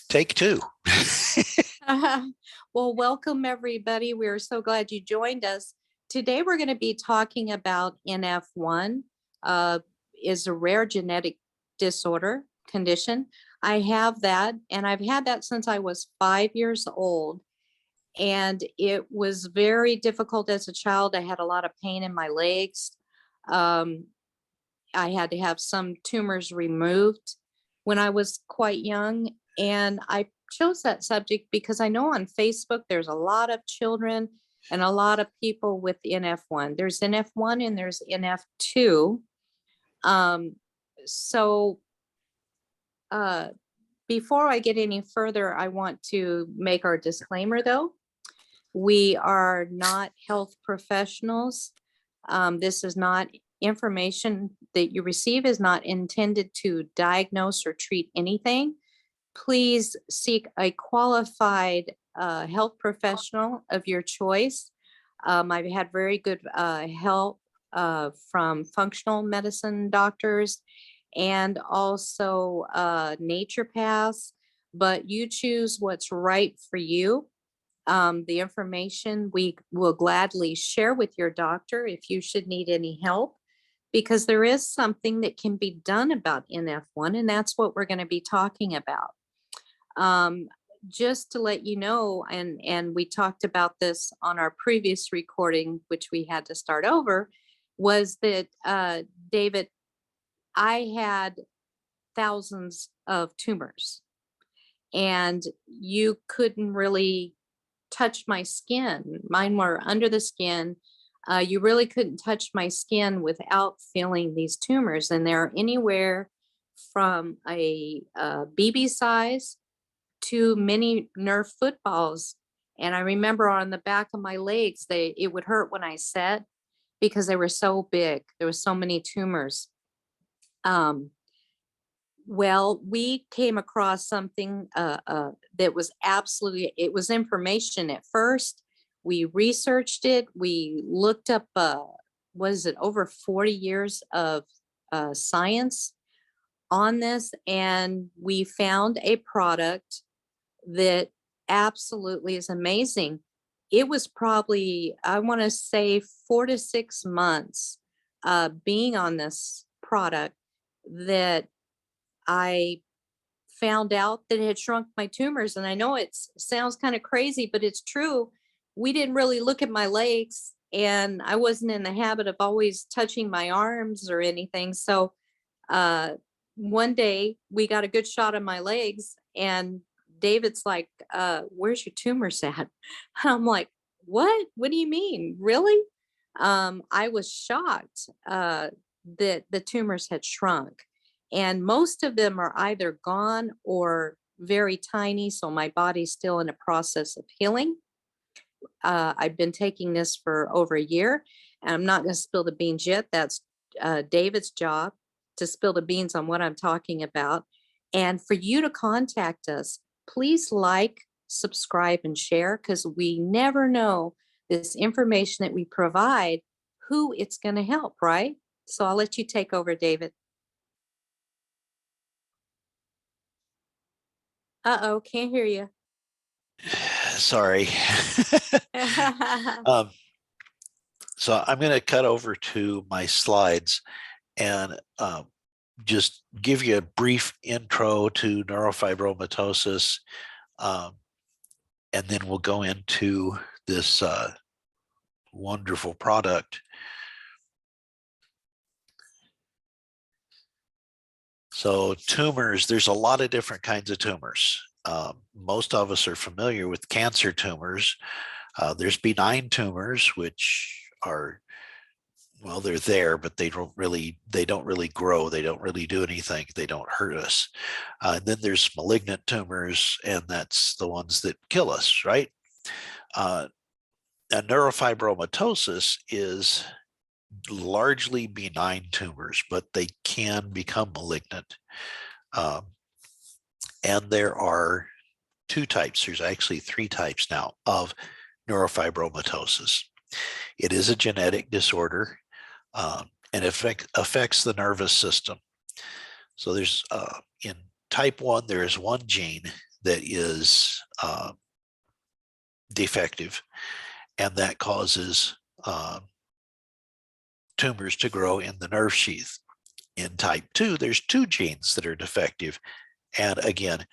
Take two. Well, welcome everybody. We're so glad you joined us. Today we're going to be talking about NF1, is a rare genetic disorder condition. I have that, and I've had that since I was 5 years old. And it was very difficult as a child. I had a lot of pain in my legs. Um, I had to have some tumors removed when I was quite young. And I chose that subject because I know on Facebook there's a lot of children and a lot of people with NF1. There's NF1 and there's NF2. Um, so before I get any further, I want to make our disclaimer though. We are not health professionals. This is not information that you receive is not intended to diagnose or treat anything. Please seek a qualified health professional of your choice. I've had very good help from functional medicine doctors and also naturopaths, but you choose what's right for you. The information we will gladly share with your doctor if you should need any help, because there is something that can be done about NF1, and that's what we're going to be talking about. Just to let you know, and we talked about this on our previous recording, which we had to start over, was that David, I had thousands of tumors, and you couldn't really touch my skin. Mine were under the skin. You really couldn't touch my skin without feeling these tumors, and they're anywhere from a BB size to mini Nerf footballs. And I remember on the back of my legs, it would hurt when I sat because they were so big. There were so many tumors. Well, we came across something that was absolutely, it was information at first. We researched it. We looked up, was it over 40 years of science on this, and we found a product that absolutely is amazing. It was probably, I want to say 4 to 6 months being on this product that I found out that it had shrunk my tumors. And I know it sounds kind of crazy, but it's true. We didn't really look at my legs, and I wasn't in the habit of always touching my arms or anything. So one day we got a good shot of my legs, and David's like, where's your tumors at? I'm like, what do you mean? Really? I was shocked that the tumors had shrunk, and most of them are either gone or very tiny. So my body's still in a process of healing. I've been taking this for over a year, and I'm not going to spill the beans yet. That's David's job to spill the beans on what I'm talking about. And for you to contact us, please like, subscribe, and share, because we never know this information that we provide, who it's going to help, right? So I'll let you take over, David. Uh-oh, can't hear you. Sorry. So I'm going to cut over to my slides and just give you a brief intro to neurofibromatosis, and then we'll go into this wonderful product. So tumors, there's a lot of different kinds of tumors. Most of us are familiar with cancer tumors. There's benign tumors, which are, well, they're there, but they don't really grow. They don't really do anything. They don't hurt us. And then there's malignant tumors, and that's the ones that kill us, right? And neurofibromatosis is largely benign tumors, but they can become malignant. And there are two types. There's actually 3 types now of neurofibromatosis. It is a genetic disorder, and it affects the nervous system. So there's in type 1, there is one gene that is defective, and that causes tumors to grow in the nerve sheath. In type 2, there's 2 genes that are defective, and again,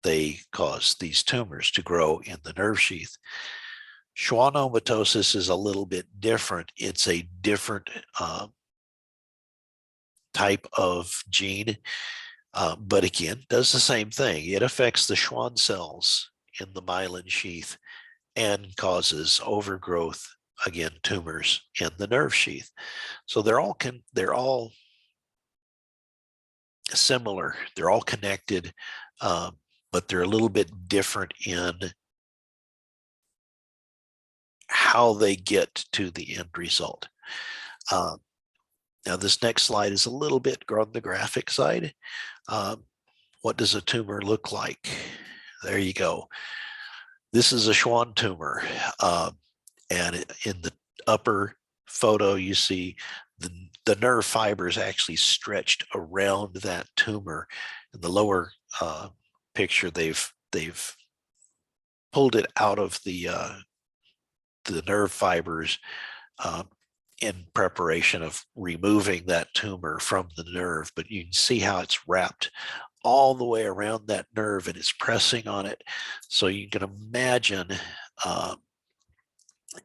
they cause these tumors to grow in the nerve sheath. Schwannomatosis is a little bit different. It's a different type of gene, but again, does the same thing. It affects the Schwann cells in the myelin sheath and causes overgrowth, again, tumors in the nerve sheath. So they're all similar. They're all connected, but they're a little bit different in how they get to the end result. Now, this next slide is a little bit on the graphic side. What does a tumor look like? There you go. This is a Schwann tumor. And in the upper photo, you see the nerve fibers actually stretched around that tumor. In the lower picture, they've pulled it out of the nerve fibers in preparation of removing that tumor from the nerve. But you can see how it's wrapped all the way around that nerve and it's pressing on it. So you can imagine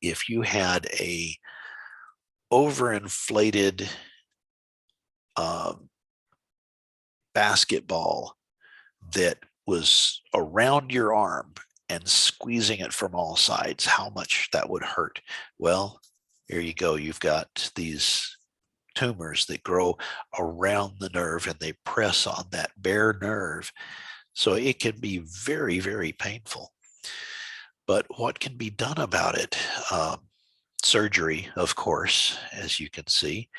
if you had a overinflated basketball that was around your arm and squeezing it from all sides, how much that would hurt. Well, here you go. You've got these tumors that grow around the nerve and they press on that bare nerve. So it can be very, very painful. But what can be done about it? Surgery, of course, as you can see.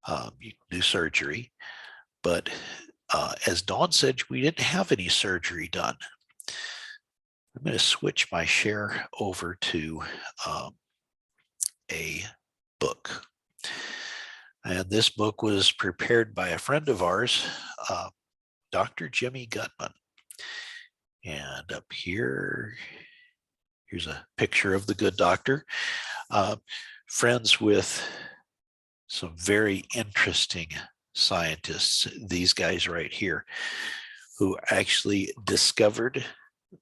You can do surgery. But as Dawn said, we didn't have any surgery done. I'm going to switch my share over to a book. And this book was prepared by a friend of ours, Dr. Jimmy Gutman. And up here, here's a picture of the good doctor. Friends with some very interesting scientists, these guys right here, who actually discovered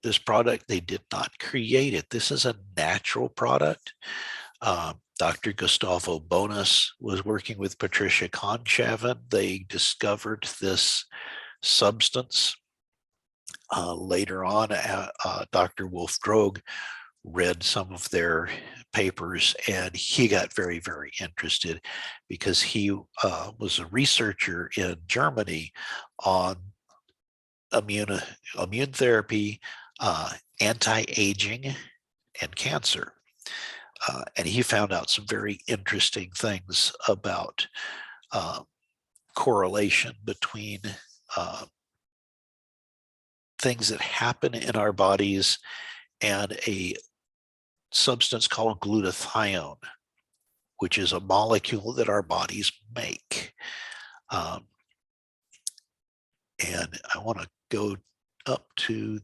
this product. They did not create it. This is a natural product. Dr. Gustavo Bonas was working with Patricia Conchavin. They discovered this substance. Later on, Dr. Wolf Droege read some of their papers and he got very, very interested because he was a researcher in Germany on immune therapy, anti-aging, and cancer. And he found out some very interesting things about correlation between things that happen in our bodies and a substance called glutathione, which is a molecule that our bodies make. And I want to go up to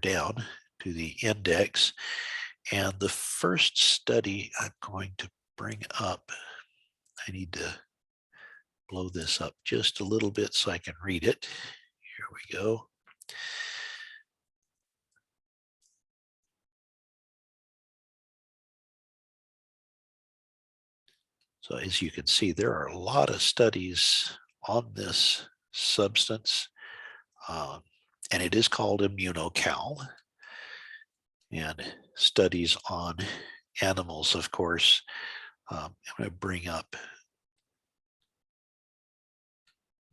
down to the index. And the first study I'm going to bring up, I need to blow this up just a little bit so I can read it. Here we go. So as you can see, there are a lot of studies on this substance, and it is called Immunocal. And studies on animals, of course. I'm going to bring up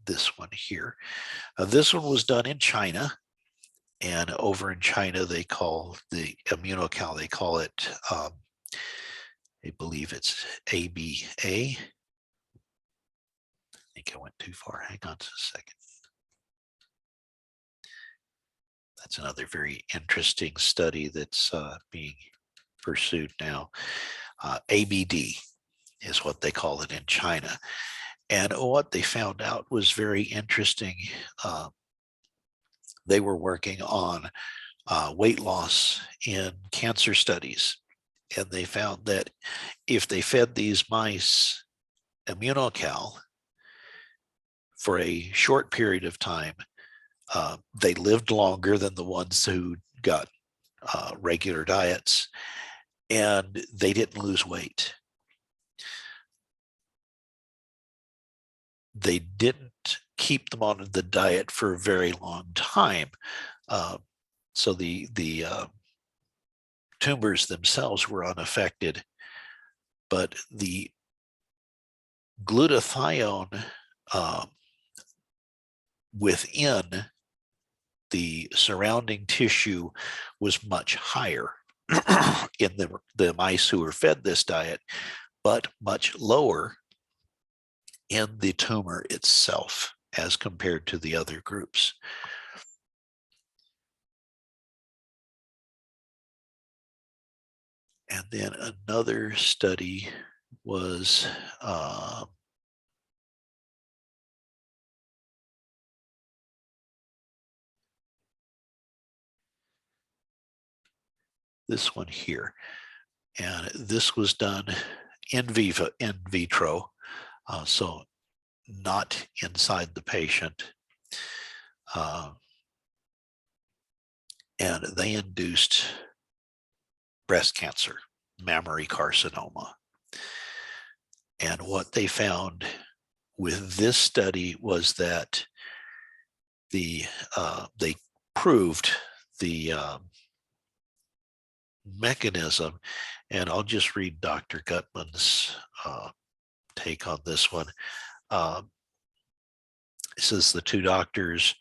this one here. This one was done in China, and over in China they call the Immunocal, they call it, I believe it's ABA. I think I went too far. Hang on just a second. That's another very interesting study that's being pursued now. ABD is what they call it in China. And what they found out was very interesting. they were working on weight loss in cancer studies. And they found that if they fed these mice Immunocal for a short period of time, they lived longer than the ones who got regular diets, and they didn't lose weight. They didn't keep them on the diet for a very long time. So the tumors themselves were unaffected, but the glutathione within the surrounding tissue was much higher in the mice who were fed this diet, but much lower in the tumor itself as compared to the other groups. And then another study was this one here. And this was done in vitro, so not inside the patient. And they induced breast cancer, mammary carcinoma. And what they found with this study was that they proved the mechanism, and I'll just read Dr. Gutman's take on this one. It says the two doctors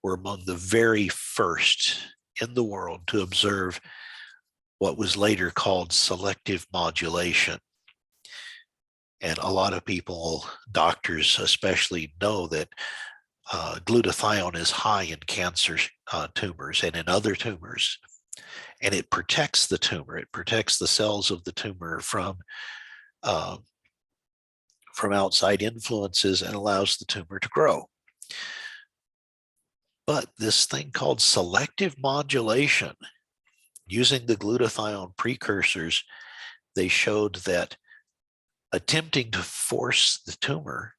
were among the very first in the world to observe what was later called selective modulation. And a lot of people, doctors especially, know that glutathione is high in cancer tumors and in other tumors. And it protects the tumor. It protects the cells of the tumor from outside influences and allows the tumor to grow. But this thing called selective modulation, using the glutathione precursors, they showed that attempting to force the tumor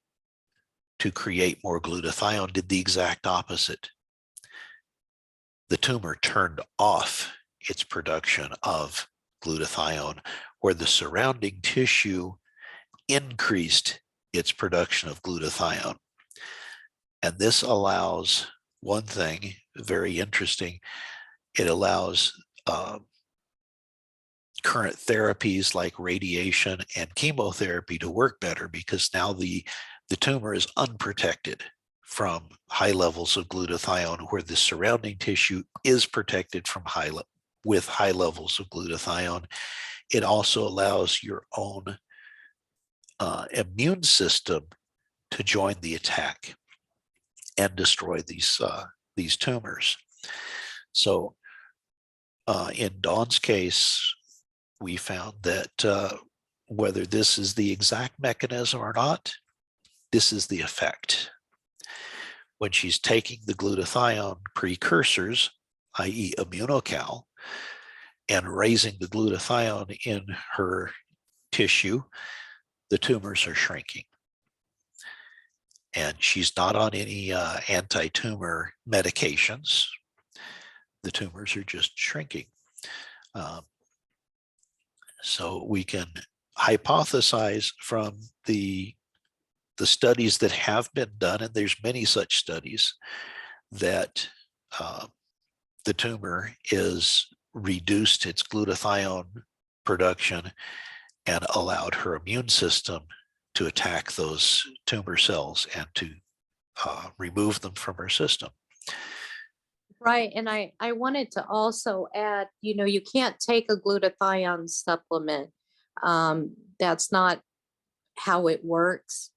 to create more glutathione did the exact opposite. The tumor turned off its production of glutathione, where the surrounding tissue increased its production of glutathione. And this allows one thing very interesting. It allows current therapies like radiation and chemotherapy to work better, because now the tumor is unprotected from high levels of glutathione, where the surrounding tissue is protected from with high levels of glutathione. It also allows your own immune system to join the attack and destroy these tumors. So in Dawn's case, we found that whether this is the exact mechanism or not, this is the effect. When she's taking the glutathione precursors, i.e. Immunocal, and raising the glutathione in her tissue, the tumors are shrinking. And she's not on any anti-tumor medications. The tumors are just shrinking. So we can hypothesize from the studies that have been done, and there's many such studies, that the tumor is reduced its glutathione production and allowed her immune system to attack those tumor cells and to remove them from her system. Right. And I wanted to also add, you can't take a glutathione supplement. That's not how it works.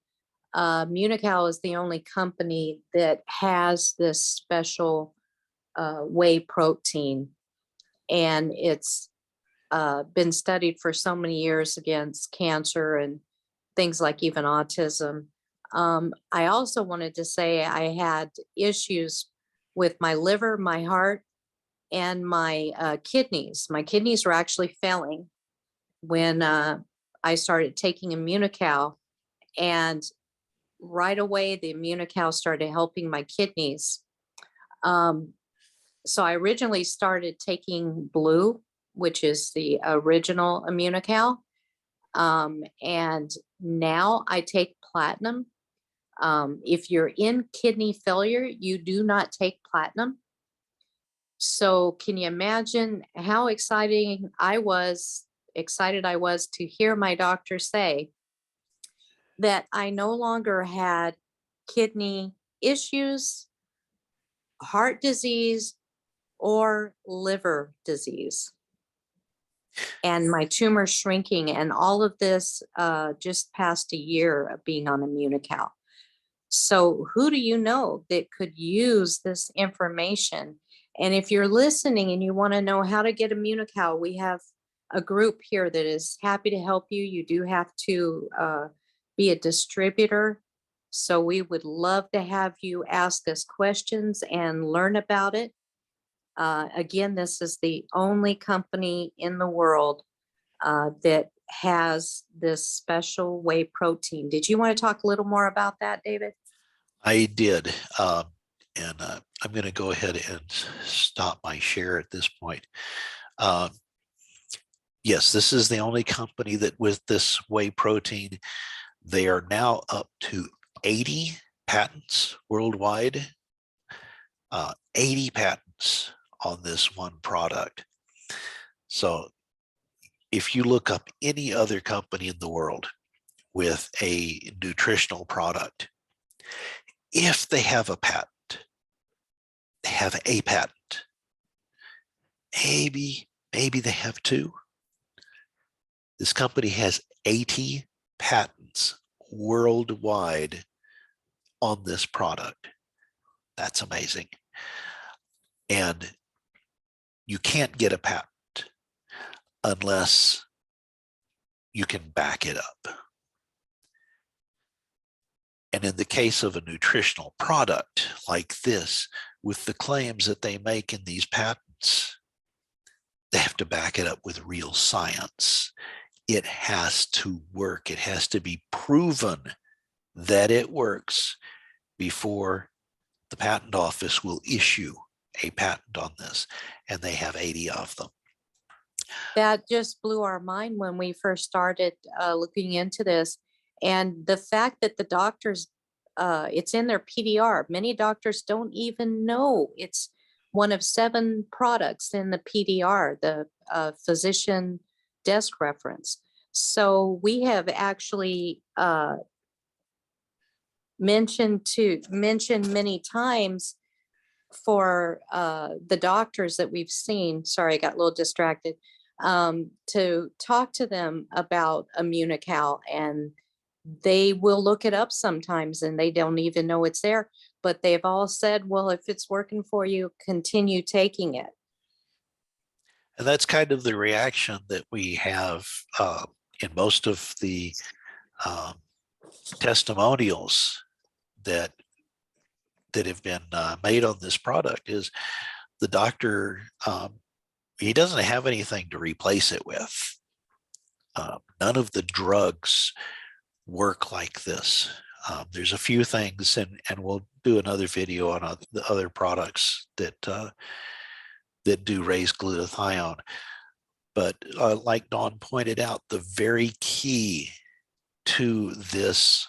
Immunocal is the only company that has this special whey protein, and it's been studied for so many years against cancer and things like even autism. I also wanted to say I had issues with my liver, my heart, and my kidneys. My kidneys were actually failing when I started taking Immunocal, and right away the Immunocal started helping my kidneys. So I originally started taking blue, which is the original Immunocal, and now I take platinum. If you're in kidney failure, you do not take platinum. So can you imagine how excited I was to hear my doctor say that I no longer had kidney issues, heart disease, or liver disease, and my tumor shrinking, and all of this just past a year of being on Immunocal. So who do you know that could use this information? And if you're listening and you want to know how to get Immunocal, we have a group here that is happy to help you. You do have to be a distributor. So we would love to have you ask us questions and learn about it. Again, this is the only company in the world that has this special whey protein. Did you want to talk a little more about that, David? I did. I'm going to go ahead and stop my share at this point. Yes, this is the only company that with this whey protein, they are now up to 80 patents worldwide, 80 patents on this one product. So if you look up any other company in the world with a nutritional product, if they have a patent, they have a patent, maybe they have two. This company has 80 patents worldwide on this product. That's amazing. And you can't get a patent unless you can back it up. And in the case of a nutritional product like this, with the claims that they make in these patents, they have to back it up with real science. It has to work. It has to be proven that it works before the patent office will issue a patent on this. And they have 80 of them. That just blew our mind when we first started looking into this. And the fact that the doctors, it's in their PDR. Many doctors don't even know it's one of 7 products in the PDR, the physician desk reference. So we have actually mentioned many times for the doctors that we've seen. Sorry, I got a little distracted. To talk to them about Immunocal, and they will look it up sometimes and they don't even know it's there, but they've all said, well, if it's working for you, continue taking it. And that's kind of the reaction that we have in most of the testimonials that have been made on this product. Is the doctor, he doesn't have anything to replace it with. None of the drugs work like this. There's a few things, and we'll do another video on the other products that do raise glutathione. But like Dawn pointed out, the very key to this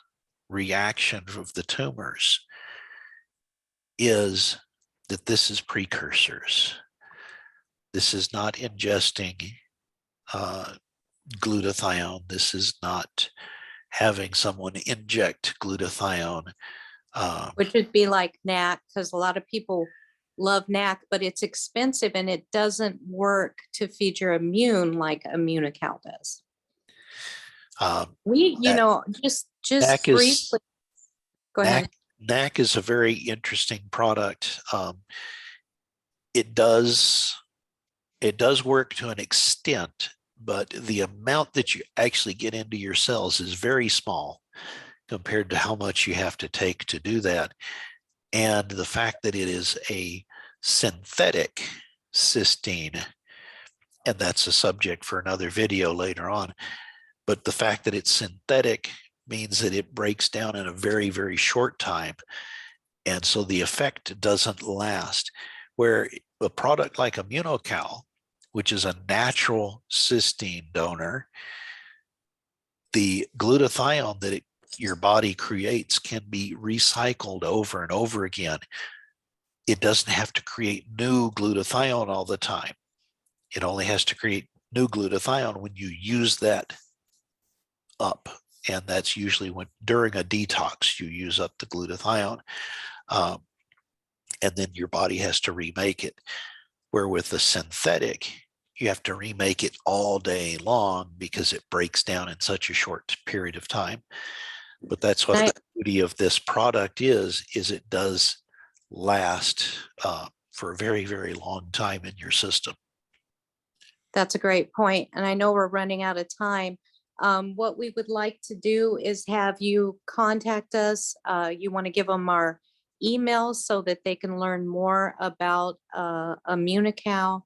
reaction of the tumors is that this is precursors. This is not ingesting glutathione. This is not having someone inject glutathione. Which would be like NAC, because a lot of people love NAC, but it's expensive and it doesn't work to feed your immune like Immunocal does. Just briefly, go ahead. NAC is a very interesting product. It does work to an extent, but the amount that you actually get into your cells is very small compared to how much you have to take to do that. And the fact that it is a synthetic cysteine, and that's a subject for another video later on, but the fact that it's synthetic means that it breaks down in a very, very short time. And so the effect doesn't last. Where a product like Immunocal, which is a natural cysteine donor, the glutathione that your body creates can be recycled over and over again. It doesn't have to create new glutathione all the time. It only has to create new glutathione when you use that up. And that's usually when during a detox, you use up the glutathione. And then your body has to remake it. Where with the synthetic, you have to remake it all day long because it breaks down in such a short period of time. But that's what the beauty of this product is it does last for a very, very long time in your system. That's a great point. And I know we're running out of time. What we would like to do is have you contact us. You want to give them our email so that they can learn more about Immunocal.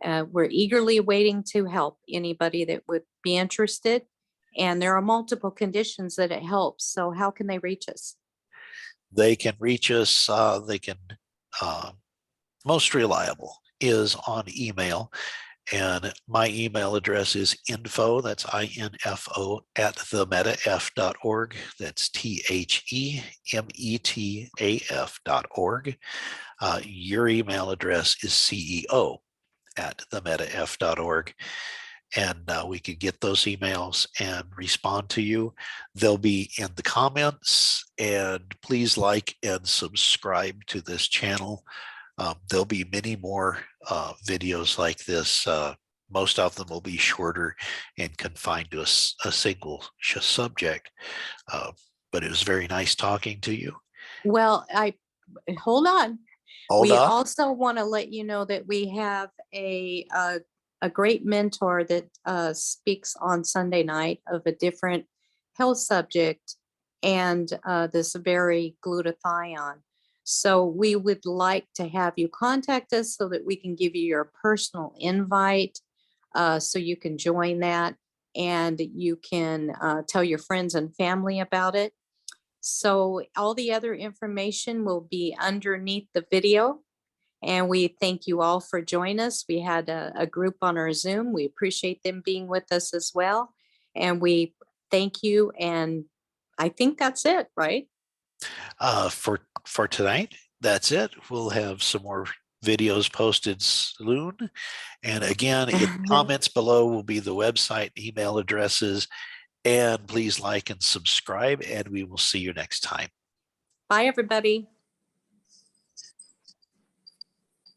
We're eagerly waiting to help anybody that would be interested. And there are multiple conditions that it helps. So how can they reach us? They can reach us. They can, most reliable is on email. And my email address is info, that's INFO, at themetaf.org. That's THEMETAF.org. Your email address is CEO at themetaf.org. And we could get those emails and respond to you. They'll be in the comments, and please like and subscribe to this channel. There'll be many more videos like this. Most of them will be shorter and confined to a single subject. But it was very nice talking to you. Well, hold on. We also want to let you know that we have a great mentor that speaks on Sunday night of a different health subject and this very glutathione. So we would like to have you contact us so that we can give you your personal invite so you can join that and you can tell your friends and family about it. So all the other information will be underneath the video. And we thank you all for joining us. We had a group on our Zoom. We appreciate them being with us as well. And we thank you. And I think that's it, right? For tonight, that's it. We'll have some more videos posted soon. And again, in the comments below will be the website, email addresses, and please like and subscribe, and we will see you next time. Bye, everybody.